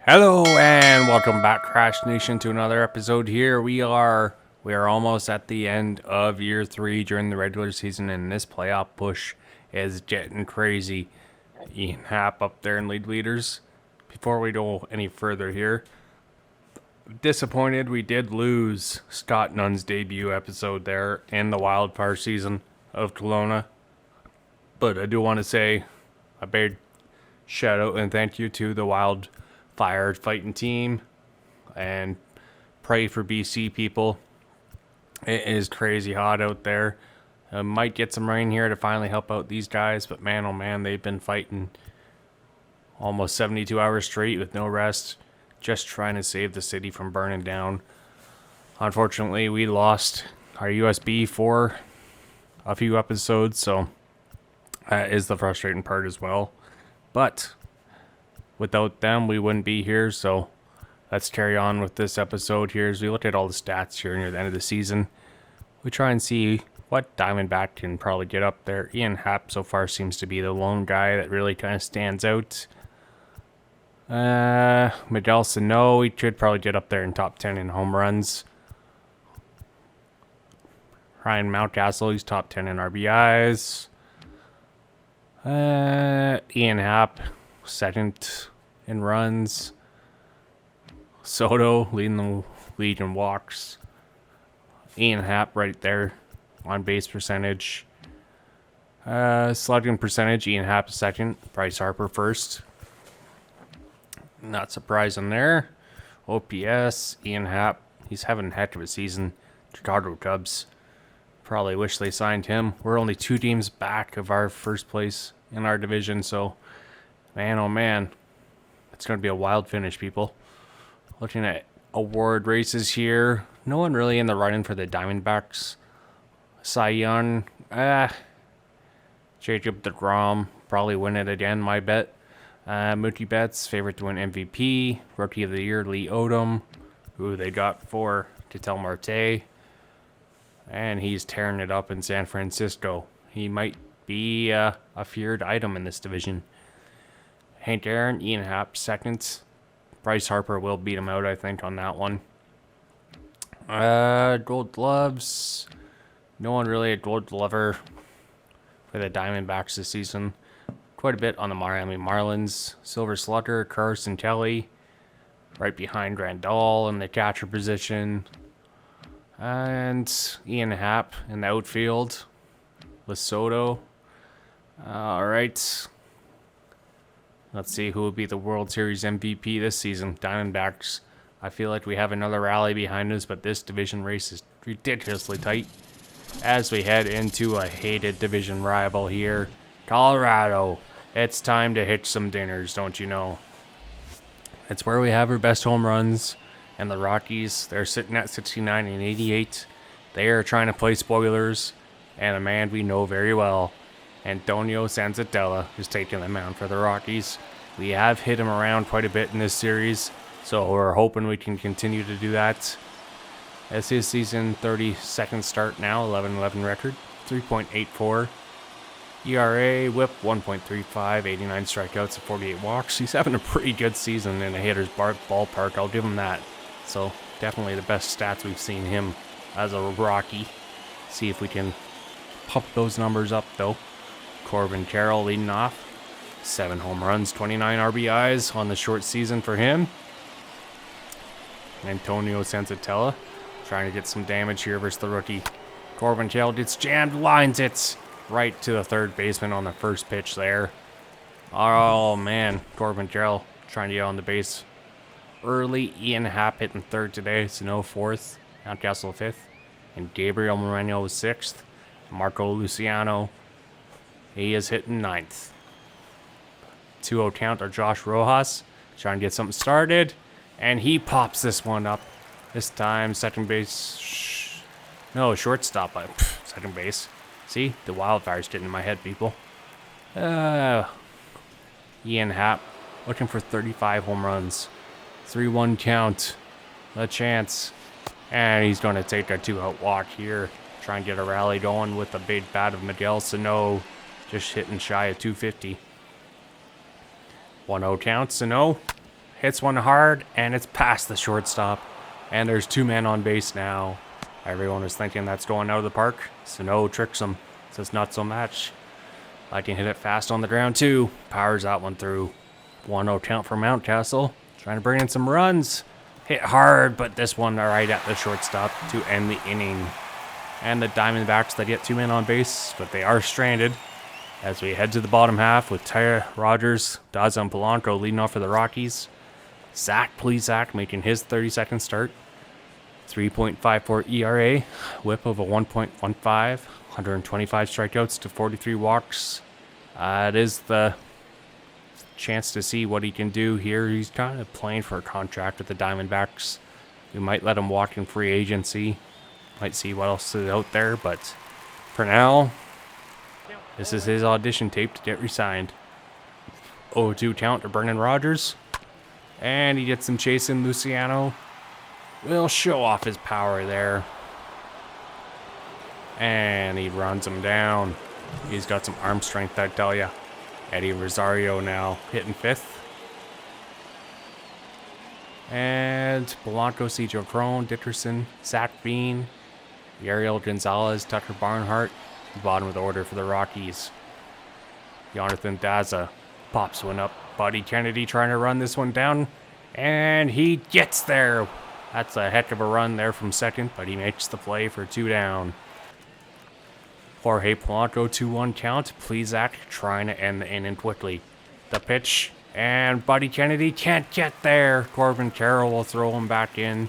Hello and welcome back, Crash Nation, to another episode here. We are almost at the end of year 3 during the regular season, and this playoff push is getting crazy. Ian Happ up there in league leaders. Before we go any further here, disappointed we did lose Scott Nunn's debut episode there in the wildfire season of Kelowna. But I do want to say a big shout out and thank you to the wildfire fighting team, and pray for BC people. It is crazy hot out there. Might get some rain here to finally help out these guys, but man, oh man, they've been fighting almost 72 hours straight with no rest, just trying to save the city from burning down. Unfortunately, we lost our USB for a few episodes, so that is the frustrating part as well. But without them, we wouldn't be here, so let's carry on with this episode here as we look at all the stats here near the end of the season. We try and see what Diamondback can probably get up there. Ian Happ so far seems to be the lone guy that really kind of stands out. Miguel Sano, he could probably get up there in top 10 in home runs. Ryan Mountcastle, he's top 10 in RBIs. Ian Happ, second in runs. Soto leading the league in walks. Ian Happ right there on base percentage. Slugging percentage, Ian Happ second. Bryce Harper first. Not surprising there. OPS, Ian Happ, he's having a heck of a season. Chicago Cubs, probably wish they signed him. We're only 2 games back of our first place in our division, so man, oh man, it's going to be a wild finish, people. Looking at award races here, no one really in the running for the Diamondbacks. Cy Young, Jacob deGrom, probably win it again, my bet. Mookie Betts, favorite to win MVP. Rookie of the Year, Lee Odom, who they got for Ketel Marte. And he's tearing it up in San Francisco. He might be a feared item in this division. Hank Aaron, Ian Happ, second. Bryce Harper will beat him out, I think, on that one. Gold Gloves. No one really a Gold Glover for the Diamondbacks this season. Quite a bit on the Miami Marlins. Silver Slugger, Carson Kelly. Right behind Grandal in the catcher position. And Ian Happ in the outfield with Soto. Alright. Let's see who will be the World Series MVP this season. Diamondbacks. I feel like we have another rally behind us, but this division race is ridiculously tight as we head into a hated division rival here. Colorado. It's time to hitch some dinners, don't you know? It's where we have our best home runs. And the Rockies, they're sitting at 69 and 88. They are trying to play spoilers. And a man we know very well, Antonio Senzatella, is taking the mound for the Rockies. We have hit him around quite a bit in this series, so we're hoping we can continue to do that. As his season 32nd start now, 11-11 record, 3.84. ERA, whip 1.35, 89 strikeouts and 48 walks. He's having a pretty good season in a hitter's ballpark, I'll give him that. So definitely the best stats we've seen him as a Rocky. See if we can pump those numbers up though. Corbin Carroll leading off. 7 home runs, 29 RBIs on the short season for him. Antonio Senzatella trying to get some damage here versus the rookie. Corbin Carroll gets jammed, lines it right to the third baseman on the first pitch there. Oh man, Corbin Carroll trying to get on the base early. Ian Happ hitting third today. Sano fourth. Mountcastle fifth. And Gabriel Moreno was sixth. Marco Luciano, he is hitting ninth. 2-0 count are Josh Rojas. Trying to get something started. And he pops this one up. This time, second base. No, shortstop. Second base. See? The wildfire's getting in my head, people. Ian Happ looking for 35 home runs. 3-1 count. A chance. And he's going to take a 2-out walk here. Try and get a rally going with the big bat of Miguel Sano. Just hitting shy of 250. 1-0 count. Sano hits one hard, and it's past the shortstop. And there's 2 men on base now. Everyone is thinking that's going out of the park. Sano tricks him. Says not so much. I can hit it fast on the ground too. Powers that one through. 1-0 count for Mountcastle. Trying to bring in some runs. Hit hard, but this one right at the shortstop to end the inning. And the Diamondbacks, they get 2 men on base, but they are stranded. As we head to the bottom half with Tyler Rogers, Daza, and Polanco leading off for the Rockies. Zach Plesac making his 32nd start. 3.54 ERA, whip of a 1.15, 125 strikeouts to 43 walks. It is the chance to see what he can do here. He's kind of playing for a contract with the Diamondbacks. We might let him walk in free agency. Might see what else is out there, but for now, this is his audition tape to get re-signed. 0-2 count to Brendan Rodgers. And he gets him chasing. Luciano will show off his power there. And he runs him down. He's got some arm strength, I tell ya. Eddie Rosario now hitting 5th. And Polanco, C.J. Crone, Dickerson, Zach Bean, Ariel Gonzalez, Tucker Barnhart. Bottom of the order for the Rockies. Jonathan Daza pops one up. Buddy Kennedy trying to run this one down. And he gets there. That's a heck of a run there from second, but he makes the play for 2 down. Jorge Polanco, 2-1 count. Plesac trying to end the inning quickly. The pitch, and Buddy Kennedy can't get there. Corbin Carroll will throw him back in.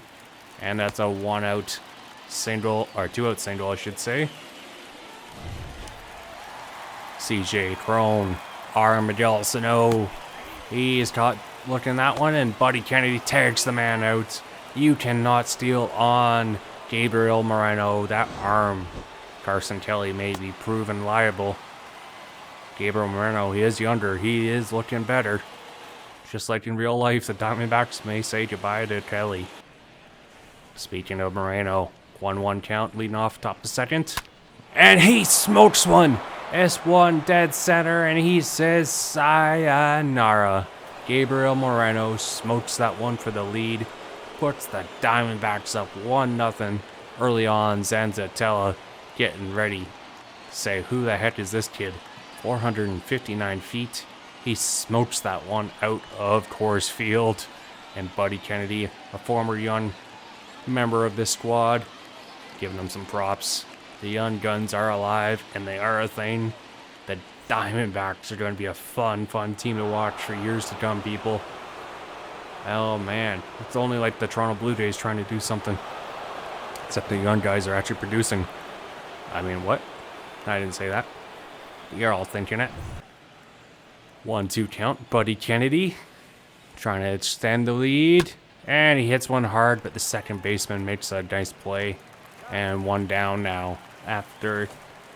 And that's a 1-out single, or 2-out single, I should say. C.J. Crone, Armadillo Sano. He's caught looking that one, and Buddy Kennedy tags the man out. You cannot steal on Gabriel Moreno. That arm, Carson Kelly may be proven liable. Gabriel Moreno, he is younger. He is looking better. Just like in real life, the Diamondbacks may say goodbye to Kelly. Speaking of Moreno, 1-1 count leading off top of second. And he smokes one. S1 dead center, and he says sayonara. Gabriel Moreno smokes that one for the lead. Puts the Diamondbacks up 1-0 early on. Zanzatella getting ready. Say, who the heck is this kid? 459 feet. He smokes that one out of Coors Feild. And Buddy Kennedy, a former young member of this squad, giving them some props. The young guns are alive, and they are a thing. The Diamondbacks are going to be a fun team to watch for years to come, people. Oh, man. It's only like the Toronto Blue Jays trying to do something. Except the young guys are actually producing. I mean, what? I didn't say that. You're all thinking it. 1-2 count. Buddy Kennedy trying to extend the lead. And he hits one hard, but the second baseman makes a nice play. And 1 down now after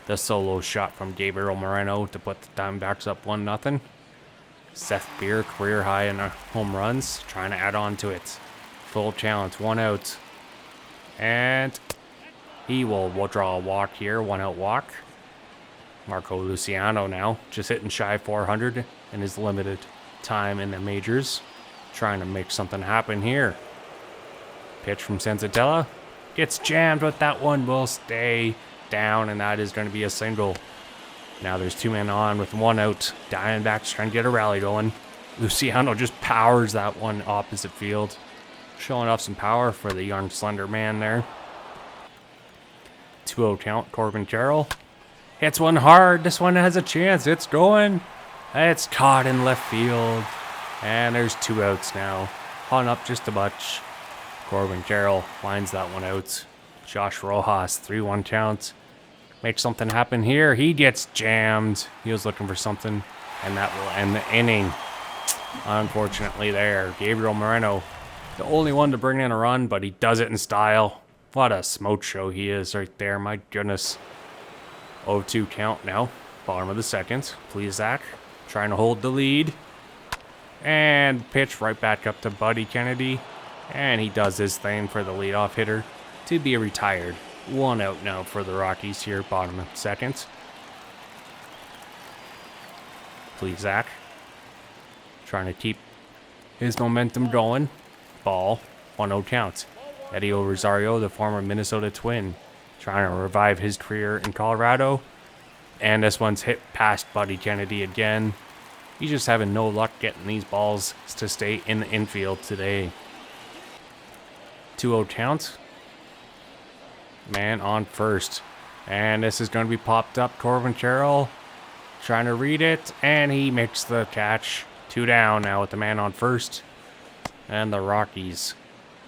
the solo shot from Gabriel Moreno to put the Diamondbacks up 1-0. Seth Beer, career high in home runs, trying to add on to it. Full challenge, 1 out. And he will draw a walk here, 1-out walk. Marco Luciano now, just hitting shy of 400 in his limited time in the majors. Trying to make something happen here. Pitch from Senzatella. Gets jammed, but that one will stay down, and that is going to be a single. Now there's 2 men on with 1 out. Diamondbacks trying to get a rally going. Luciano just powers that one opposite field. Showing off some power for the young slender man there. 2-0 count, Corbin Carroll. Hits one hard. This one has a chance. It's going. It's caught in left field. And there's 2 outs now. Hung up just a bunch. Corbin Carroll lines that one out. Josh Rojas, 3-1 count. Make something happen here. He gets jammed. He was looking for something, and that will end the inning. Unfortunately there. Gabriel Moreno, the only one to bring in a run, but he does it in style. What a smoke show he is right there. My goodness. 0-2 count now. Bottom of the second. Plesac trying to hold the lead. And pitch right back up to Buddy Kennedy. And he does his thing for the leadoff hitter to be retired. 1 out now for the Rockies here, bottom of second. Plesac trying to keep his momentum going. Ball, 1-0 count. Eddie Rosario, the former Minnesota Twin, trying to revive his career in Colorado. And this one's hit past Buddy Kennedy again. He's just having no luck getting these balls to stay in the infield today. 2-0 count. Man on first. And this is going to be popped up. Corbin Carroll trying to read it. And he makes the catch. 2 down now with the man on first. And the Rockies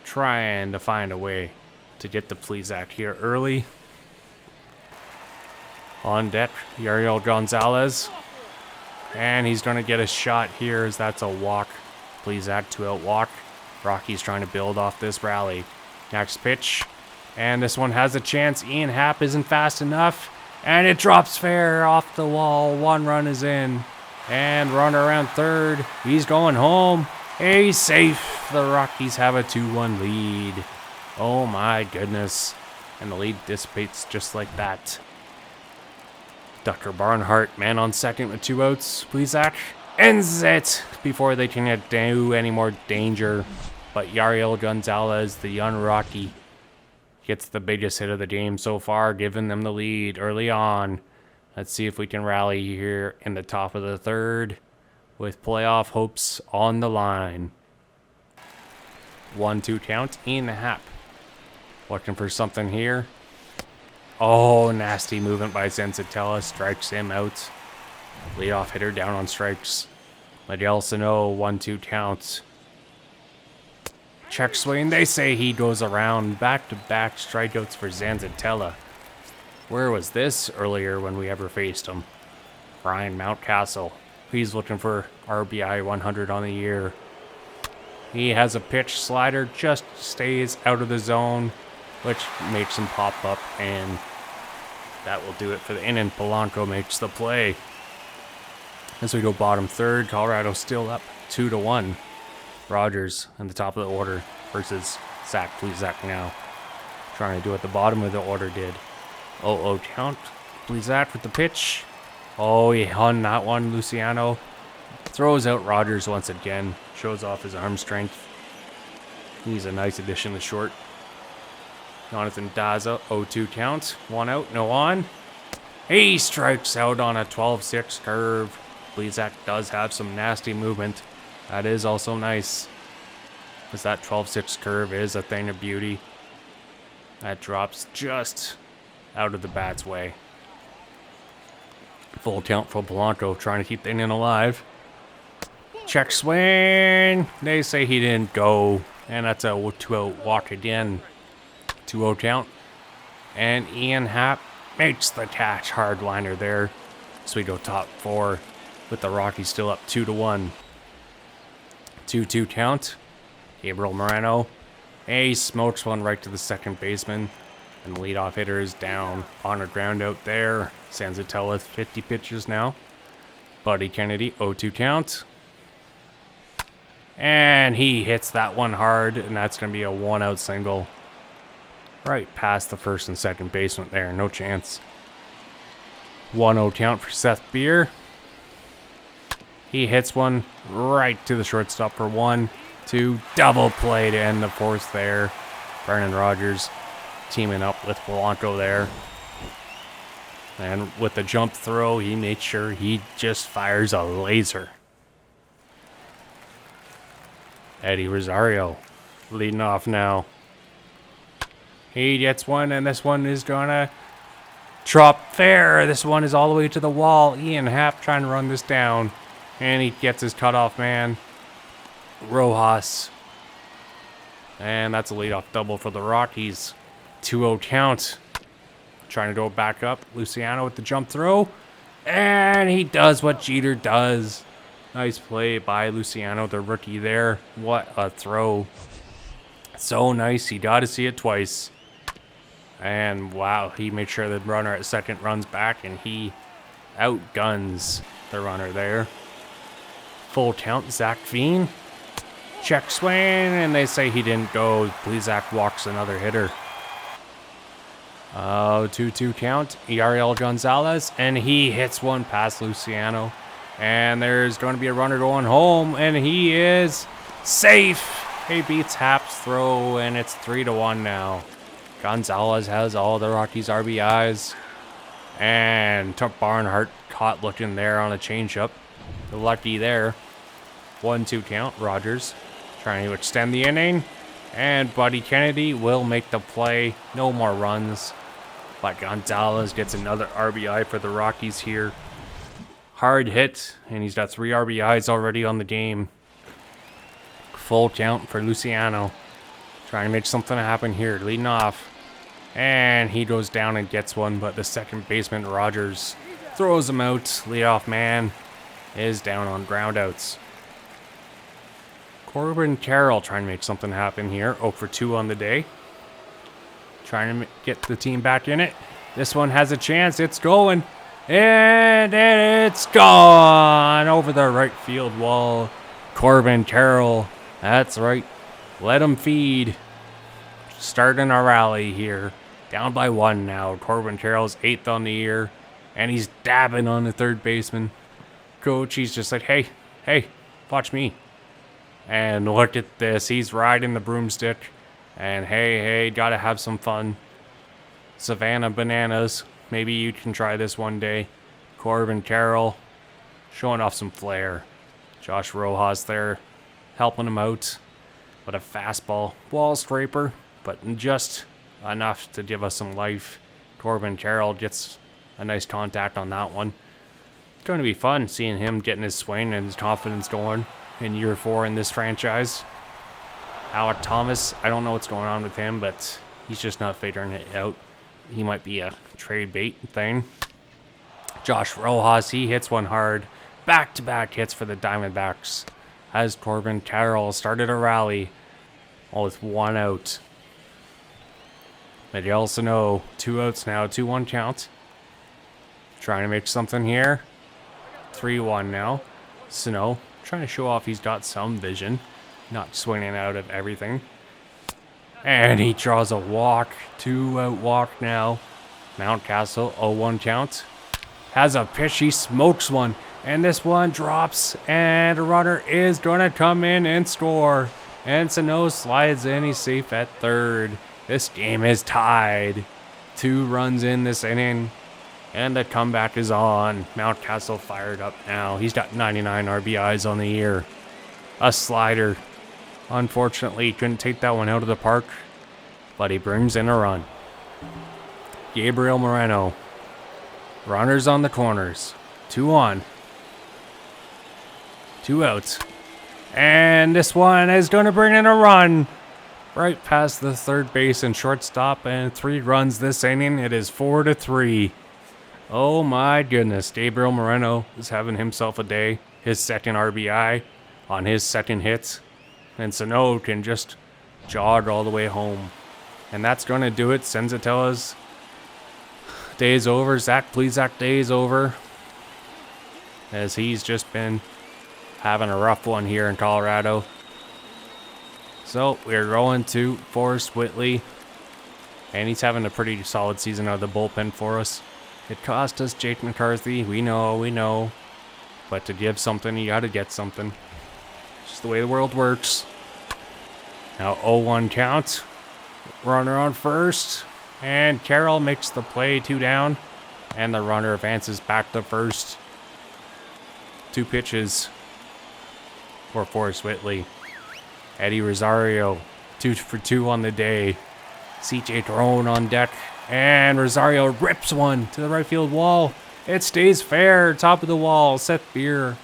trying to find a way to get the Plesac here early. On deck, Yariel Gonzalez. And he's going to get a shot here as that's a walk. Plesac 2-out walk. Rockies trying to build off this rally. Next pitch. And this one has a chance. Ian Happ isn't fast enough. And it drops fair off the wall. 1 run is in. And runner around third. He's going home. He's safe. The Rockies have a 2-1 lead. Oh my goodness. And the lead dissipates just like that. Dr. Barnhart, man on second with 2 outs. Plesac ends it before they can do any more danger. But Yariel Gonzalez, the young Rocky, gets the biggest hit of the game so far, giving them the lead early on. Let's see if we can rally here in the top of the third with playoff hopes on the line. 1-2 count. Ian Happ looking for something here. Oh, nasty movement by Senzatella. Strikes him out. Leadoff hitter down on strikes. Miguel Sano, 1-2 count. Check swing. They say he goes around. Back-to-back strikeouts for Zanzatella. Where was this earlier when we ever faced him? Brian Mountcastle. He's looking for RBI 100 on the year. He has a pitch slider, just stays out of the zone, which makes him pop up, and that will do it for the inning. Polanco makes the play. As we go bottom third, Colorado still up 2-1. Rogers in the top of the order versus Zach Plesac now. Trying to do what the bottom of the order did. 0-0 count. Plesac with the pitch. Oh, he hung that one. Luciano throws out Rogers once again. Shows off his arm strength. He's a nice addition to short. Jonathan Daza, 0-2 count. 1 out, no on. He strikes out on a 12-6 curve. Plesac does have some nasty movement. That is also nice. Because that 12-6 curve is a thing of beauty. That drops just out of the bat's way. Full count for Polanco, trying to keep the inning alive. Check swing. They say he didn't go. And that's a 2-out walk again. 2-0 count. And Ian Happ makes the catch. Hard liner there. So we go top 4 with the Rockies still up 2-1. 2-2 count. Gabriel Moreno. He smokes one right to the second baseman. And the leadoff hitter is down on a ground out there. Sanzatella 50 pitches now. Buddy Kennedy, 0-2 count. And he hits that one hard, and that's going to be a 1-out single. Right past the first and second baseman there. No chance. 1-0 count for Seth Beer. He hits one right to the shortstop for 1-2. Double play to end the fourth there. Vernon Rogers teaming up with Polanco there. And with the jump throw, he made sure he just fires a laser. Eddie Rosario leading off now. He gets one, and this one is gonna drop fair. This one is all the way to the wall. Ian Happ trying to run this down. And he gets his cutoff man, Rojas. And that's a leadoff double for the Rockies. 2-0 count. Trying to go back up. Luciano with the jump throw. And he does what Jeter does. Nice play by Luciano, the rookie there. What a throw. So nice. You got to see it twice. And wow, he made sure the runner at second runs back, and he outguns the runner there. Full count, Zach Veen. Check swing, and they say he didn't go. Plesac walks another hitter. 2-2 count, Yariel Gonzalez, and he hits one past Luciano. And there's going to be a runner going home, and he is Safe. He beats Hap's throw, and it's 3-1 now. Gonzalez has all the Rockies' RBIs. And Barnhart caught looking there on a changeup. Lucky there. 1-2 count. Rogers trying to extend the inning. And Buddy Kennedy will make the play. No more runs. But Gonzalez gets another RBI for the Rockies here. Hard hit, and he's got 3 RBIs already on the game. Full count for Luciano. Trying to make something happen here. Leading off. And he goes down and gets one, but the second baseman, Rogers, throws him out. Leadoff man is down on groundouts. Corbin Carroll trying to make something happen here. 0 for 2 on the day. Trying to get the team back in it. This one has a chance. It's going. And it's gone over the right field wall. Corbin Carroll. That's right. Let him feed. Starting a rally here. Down by 1 now. Corbin Carroll's 8th on the year. And he's dabbing on the third baseman. Coach, he's just like, hey, watch me. And look at this. He's riding the broomstick. And hey, gotta have some fun. Savannah Bananas. Maybe you can try this one day. Corbin Carroll showing off some flair. Josh Rojas there helping him out. But a fastball. Wall scraper. But just enough to give us some life. Corbin Carroll gets a nice contact on that one. It's going to be fun seeing him getting his swing and his confidence going in year 4 in this franchise. Alec Thomas, I don't know what's going on with him, but he's just not figuring it out. He might be a trade bait thing. Josh Rojas, he hits one hard. Back-to-back hits for the Diamondbacks. As Corbin Carroll started a rally. All with 1 out. Miguel Sano, 2 outs now, 2-1 count. Trying to make something here. 3-1 now. Sano trying to show off he's got some vision. Not swinging out of everything. And he draws a walk. 2-out walk now. Mountcastle, 0-1 count. Has a pitch, he smokes one. And this one drops. And a runner is going to come in and score. And Sano slides in, he's safe at third. This game is tied. 2 runs in this inning. And the comeback is on. Mountcastle fired up now. He's got 99 RBIs on the year. A slider. Unfortunately, couldn't take that one out of the park. But he brings in a run. Gabriel Moreno. Runners on the corners. 2 on. 2 outs. And this one is going to bring in a run. Right past the third base and shortstop. And 3 runs this inning. It is 4-3. Oh my goodness. Gabriel Moreno is having himself a day. His second RBI on his second hit. And Sano can just jog all the way home. And that's going to do it. Senzatella's day is over. Zach Plesac day is over. As he's just been having a rough one here in Colorado. So we're going to Forrest Whitley. And he's having a pretty solid season out of the bullpen for us. It cost us Jake McCarthy. We know. But to give something, you got to get something. It's just the way the world works. Now 0-1 count. Runner on first. And Carroll makes the play, 2 down. And the runner advances back to first. 2 pitches for Forrest Whitley. Eddie Rosario, 2 for 2 on the day. CJ Throne on deck. And Rosario rips one to the right field wall. It stays fair. Top of the wall. Seth Beer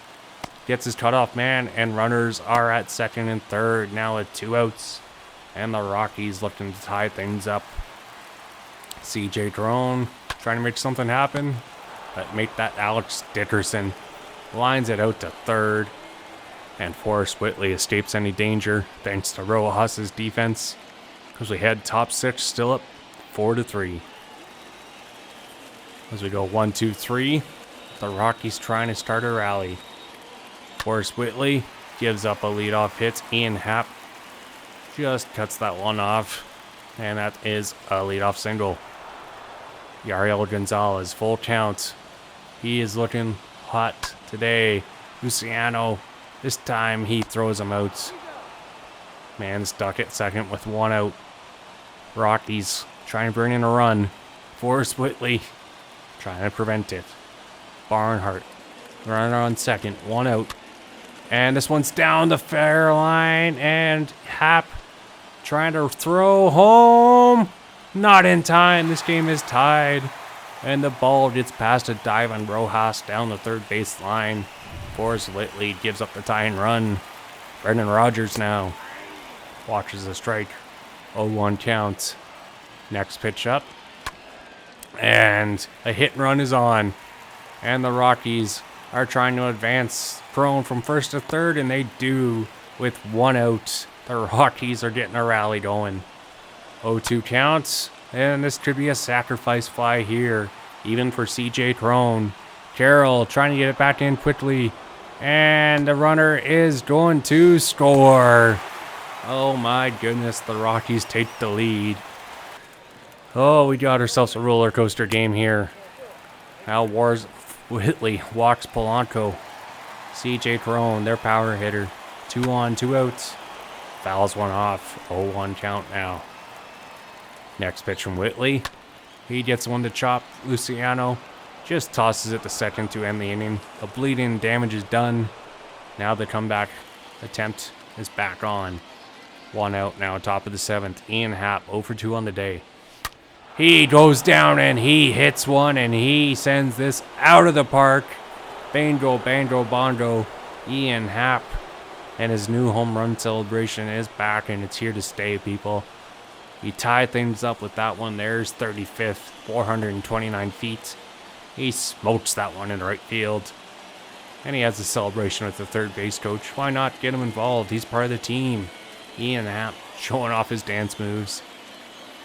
gets his cutoff man. And runners are at second and third. Now at 2 outs. And the Rockies looking to tie things up. CJ Throne trying to make something happen. But make that Alex Dickerson. Lines it out to third. And Forrest Whitley escapes any danger thanks to Rojas' defense. Because we had top 6 still up 4-3. As we go 1-2-3. The Rockies trying to start a rally. Forrest Whitley gives up a leadoff hit. Ian Happ just cuts that one off. And that is a leadoff single. Yariel Gonzalez, full count. He is looking hot today. Luciano, this time he throws him out. Man stuck at second with 1 out. Rockies trying to bring in a run. Forrest Whitley trying to prevent it. Barnhart runner on second, 1 out. And this one's down the fair line, and Happ trying to throw home. Not in time. This game is tied. And the ball gets past a dive on Rojas down the third base line. Forrest Whitley gives up the tying run. Brendan Rodgers now watches the strike. 0-1 count. Next pitch up. And a hit and run is on. And the Rockies are trying to advance Crone from first to third, and they do with 1 out. The Rockies are getting a rally going. 0-2 counts, and this could be a sacrifice fly here, even for CJ Crone. Carroll trying to get it back in quickly, and the runner is going to score. Oh my goodness, the Rockies take the lead. Oh, we got ourselves a roller coaster game here. Now Whitley walks Polanco. CJ Crone, their power hitter. 2 on, 2 outs. Fouls one off. 0-1 count now. Next pitch from Whitley. He gets one to chop. Luciano just tosses it to second to end the inning. The bleeding damage is done. Now the comeback attempt is back on. 1 out now, top of the 7th. Ian Happ, 0 for 2 on the day. He goes down and he hits one and he sends this out of the park. Bango, bango, bongo. Ian Happ and his new home run celebration is back, and it's here to stay, people. He tied things up with that one. There's 35th, 429 feet. He smokes that one in right field. And he has a celebration with the third base coach. Why not get him involved? He's part of the team. Ian Happ showing off his dance moves.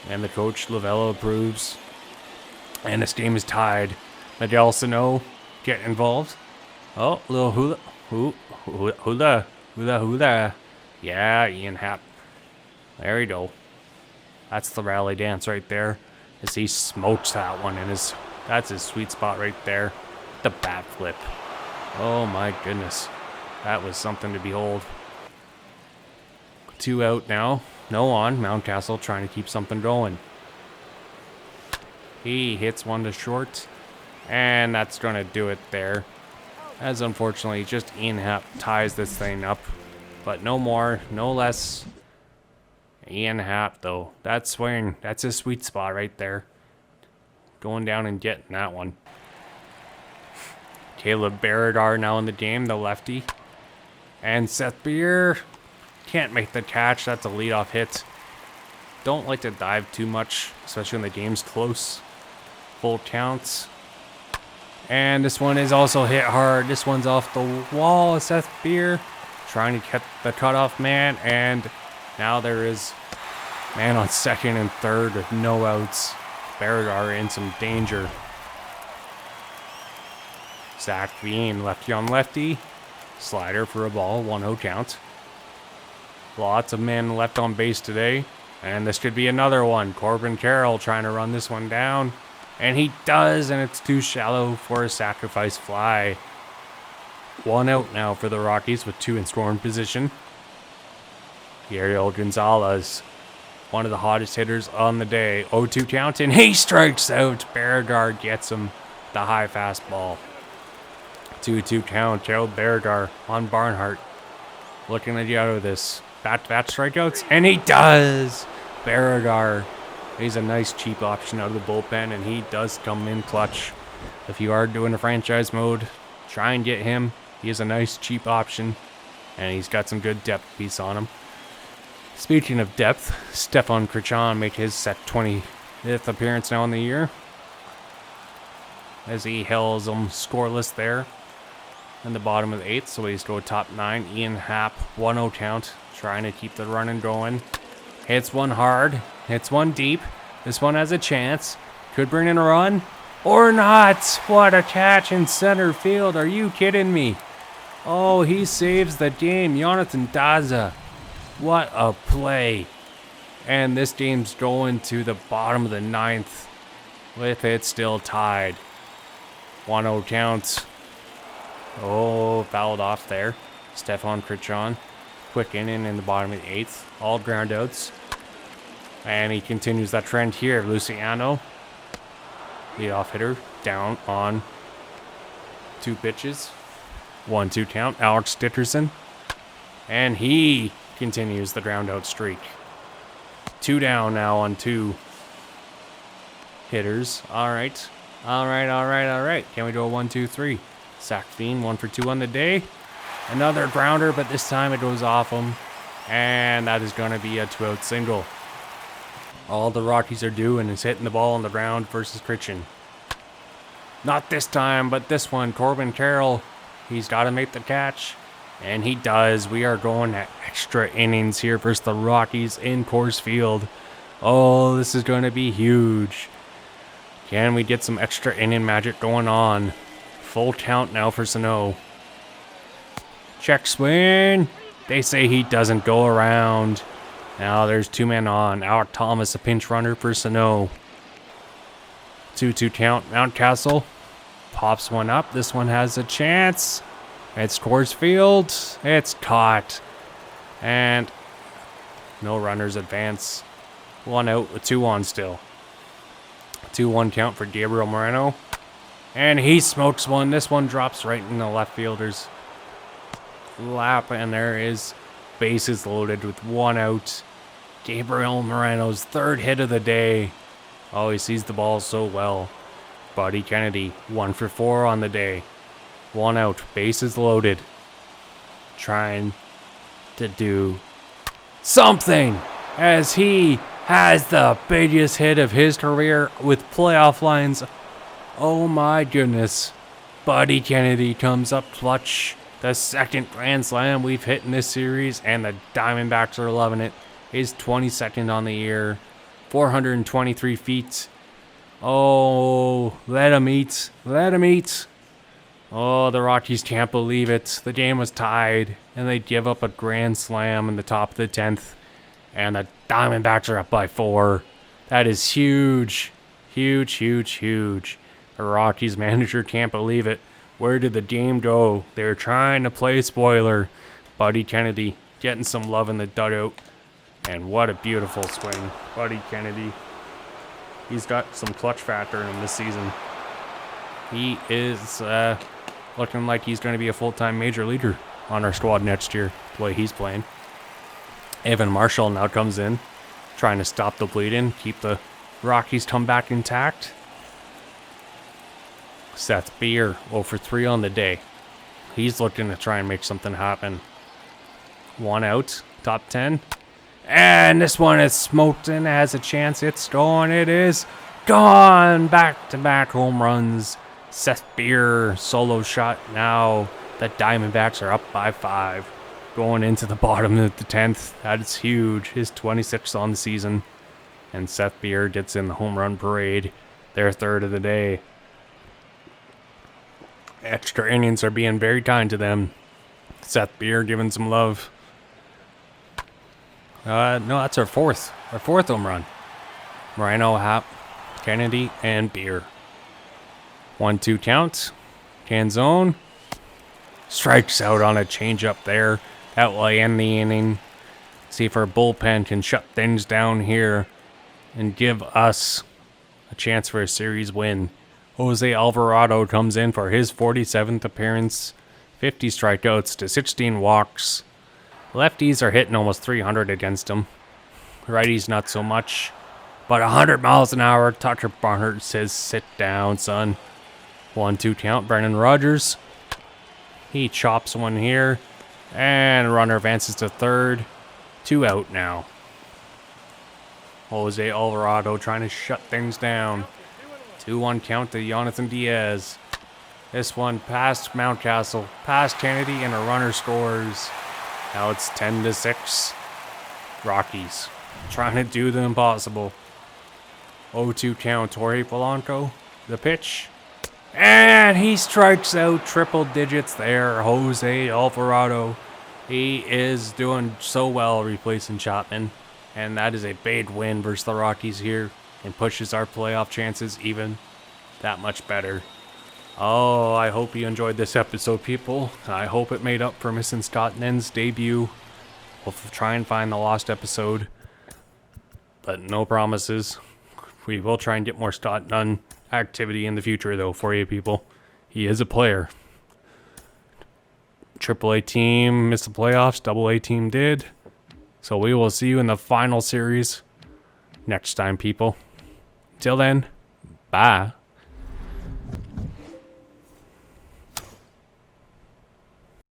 And the coach, Lavello, approves. And this game is tied. Miguel Sano get involved. Oh, little hula. Hula. Yeah, Ian Happ. There you go. That's the rally dance right there. As he smokes that one, and that's his sweet spot right there. The bat flip. Oh my goodness. That was something to behold. 2 out now. No on. Mountcastle trying to keep something going. He hits one to short. And that's going to do it there. As unfortunately, just Ian Happ ties this thing up. But no more, no less. Ian Happ, though. That swing, that's his sweet spot right there. Going down and getting that one. Caleb Berrigar now in the game, the lefty. And Seth Beer can't make the catch. That's a leadoff hit. Don't like to dive too much, especially when the game's close. Full counts. And this one is also hit hard. This one's off the wall. Seth Beer trying to get the cutoff man. And now there is man on second and third with no outs. Berrigar in some danger. Zach Bean, lefty on lefty. Slider for a ball, 1-0 count. Lots of men left on base today. And this could be another one. Corbin Carroll trying to run this one down. And he does, and it's too shallow for a sacrifice fly. 1 out now for the Rockies with 2 in scoring position. Ariel Gonzalez, one of the hottest hitters on the day. 0-2 count, and he strikes out. Berrigar gets him the high fastball. 2-2 count. Gerald Berrigar on Barnhart. Looking to get out of this. Bat-to-bat strikeouts, and he does. Berrigar, he's a nice cheap option out of the bullpen, and he does come in clutch. If you are doing a franchise mode, try and get him. He is a nice cheap option, and he's got some good depth piece on him. Speaking of depth, Stefan Krichan made his 25th appearance now in the year, as he held them scoreless there in the bottom of the 8th, so he's go top 9. Ian Happ, 1-0 count, trying to keep the running going. Hits one hard, hits one deep. This one has a chance. Could bring in a run, or not. What a catch in center field. Are you kidding me? Oh, he saves the game. Jonathan Daza. What a play. And this game's going to the bottom of the 9th with it still tied. 1-0 counts. Oh, fouled off there. Stefan Krichan. quick inning in the bottom of the 8th. All ground outs. And he continues that trend here. Luciano, leadoff hitter, down on 2 pitches. 1-2 count. Alex Dickerson. And he continues the ground out streak. 2 down now on 2 hitters. All right. Can we do a 1-2-3? Sack Fiend, 1 for 2 on the day. Another grounder, but this time it goes off him. And that is going to be a 2-out single. All the Rockies are doing is hitting the ball on the ground versus Christian. Not this time, but this one. Corbin Carroll, he's got to make the catch. And he does. We are going at extra innings here versus the Rockies in Coors Feild. Oh, this is going to be huge. Can we get some extra inning magic going on? Full count now for Sano. Check swing. They say he doesn't go around. Now there's 2 men on. Alec Thomas, a pinch runner for Sano. 2-2 count. Mountcastle pops one up. This one has a chance. It's Coors Feild. It's caught. And no runners advance. 1 out with 2 on still. 2-1 count for Gabriel Moreno. And he smokes one. This one drops right in the left fielder's lap. And there is bases loaded with 1 out. Gabriel Moreno's 3rd hit of the day. Oh, he sees the ball so well. Buddy Kennedy, 1 for 4 on the day. 1 out, bases loaded. Trying to do something as he has the biggest hit of his career with playoff lines. Oh my goodness. Buddy Kennedy comes up clutch. The 2nd grand slam we've hit in this series, and the Diamondbacks are loving it. His 22nd on the year. 423 feet. Oh, let him eat. Let him eat. Oh, the Rockies can't believe it. The game was tied, and they give up a grand slam in the top of the 10th. And the Diamondbacks are up by 4. That is huge. Huge. The Rockies manager can't believe it. Where did the game go? They were trying to play spoiler. Buddy Kennedy getting some love in the dugout. And what a beautiful swing. Buddy Kennedy. He's got some clutch factor in him this season. He is looking like he's going to be a full-time major leaguer on our squad next year, the way he's playing. Evan Marshall now comes in, trying to stop the bleeding, keep the Rockies comeback intact. Seth Beer, 0 for 3 on the day. He's looking to try and make something happen. 1 out, top 10. And this one is smoked and has a chance. It's gone. It is gone. Back-to-back home runs. Seth Beer, solo shot now. The Diamondbacks are up by 5. Going into the bottom of the 10th. That is huge. His 26th on the season. And Seth Beer gets in the home run parade. Their 3rd of the day. Extra innings are being very kind to them. Seth Beer giving some love. No, that's our 4th. Our 4th home run. Moreno, Happ, Kennedy, and Beer. 1-2 count. Canzone. Strikes out on a changeup there. That will end the inning. See if our bullpen can shut things down here and give us a chance for a series win. Jose Alvarado comes in for his 47th appearance. 50 strikeouts to 16 walks. Lefties are hitting almost 300 against him. Righties not so much. But 100 miles an hour. Tucker Barnhart says, sit down, son. 1-2 count. Brennan Rodgers. He chops one here. And runner advances to 3rd. 2 out now. Jose Alvarado trying to shut things down. 2-1 count to Jonathan Diaz. This one past Mountcastle, past Kennedy, and a runner scores. Now it's 10-6. Rockies trying to do the impossible. 0-2 count. Torrey Polanco, the pitch. And he strikes out triple digits there. Jose Alvarado. He is doing so well replacing Chapman. And that is a big win versus the Rockies here. And pushes our playoff chances even that much better. Oh, I hope you enjoyed this episode, people. I hope it made up for missing Scott Nenn's debut. We'll try and find the lost episode, but no promises. We will try and get more stot done activity in the future, though, for you people. He is a player. AAA team missed the playoffs. AA team did. So we will see you in the final series next time, people. Till then, bye.